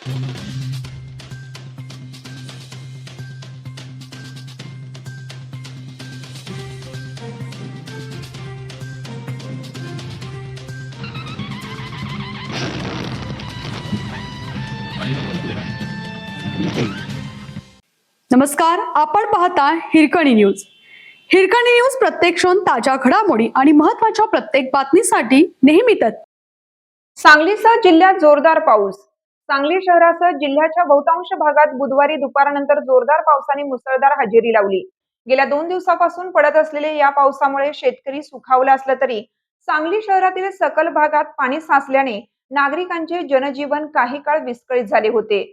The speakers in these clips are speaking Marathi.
नमस्कार, आपण पाहता हिरकणी न्यूज. हिरकणी न्यूज प्रत्येक क्षण ताज्या घडामोडी आणि महत्त्वाच्या प्रत्येक बातमीसाठी नेहमीच. सांगलीसह जिल्ह्यात जोरदार पाऊस. सांगली शहरासह जिल्ह्याच्या बहुतांश भागात बुधवारी दुपारनंतर जोरदार पावसाने मुसळधार हजेरी लावली. गेल्या 2 दिवसापासून पडत असलेल्या या पावसामुळे शेतकरी सुखावला असला तरी सांगली शहरातील सखल भागात पाणी साचल्याने नागरिकांचे जनजीवन काही काळ विस्कळीत झाले होते.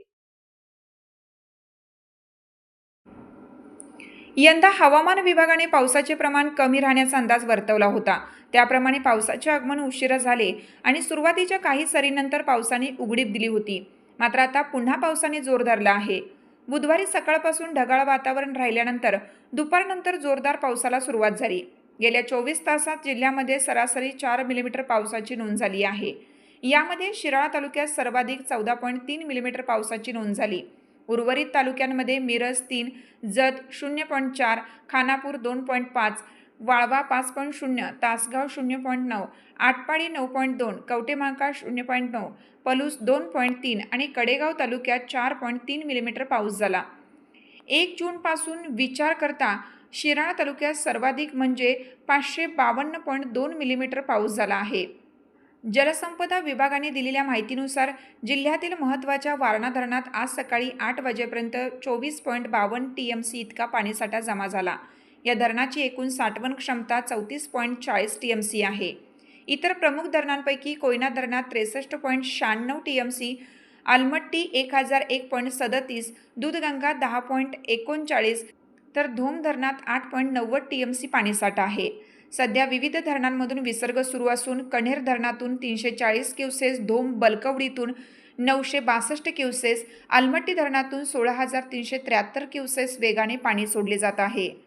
यंदा हवामान विभागाने पावसाचे प्रमाण कमी राहण्याचा अंदाज वर्तवला होता. त्याप्रमाणे पावसाचे आगमन उशिरा झाले आणि सुरुवातीच्या काही सरीनंतर पावसाने उघडीप दिली होती. मात्र आता पुन्हा पावसाने जोर धरला आहे. बुधवारी सकाळपासून ढगाळ वातावरण राहिल्यानंतर दुपारनंतर जोरदार पावसाला सुरुवात झाली. गेल्या 24 तासात जिल्ह्यामध्ये सरासरी 4 मिलीमीटर पावसाची नोंद झाली आहे. यामध्ये शिराळा तालुक्यात सर्वाधिक 14.3 मिलीमीटर पावसाची नोंद झाली. उर्वरित तालुक्यांमध्ये मिरज 3, जत 0.4, खानापूर 2.5, वाळवा 5.0, तासगाव 0.9, आटपाडी 9.2, कवटेमहांकाळ 0.9, पलूस 2.3 आणि कडेगाव तालुक्यात 4.3 मिलीमीटर पाऊस झाला. 1 जूनपासून विचार करता शिराळा तालुक्यात सर्वाधिक म्हणजे 552.2 मिलीमीटर पाऊस झाला आहे. जलसंपदा विभागाने दिलेल्या माहितीनुसार जिल्ह्यातील महत्त्वाच्या वारणा धरणात आज सकाळी 8 वाजेपर्यंत 24.52 TMC इतका पाणीसाठा जमा झाला. या धरणाची एकूण साठवण क्षमता 34.40 TMC आहे. इतर प्रमुख धरणांपैकी कोयना धरणात 63.96 TMC, आलमट्टी 1001.37, दूधगंगा 10.39 तर धोम धरणात 8.90 TMC पाणीसाठा आहे. सध्या विविध धरणांमधून विसर्ग सुरू असून कण्हेर धरणातून 340 क्युसेस, धोम बलकवडीतून 962 क्युसेस, आलमट्टी धरणातून 16,373 क्युसेस वेगाने पाणी सोडले जात आहे.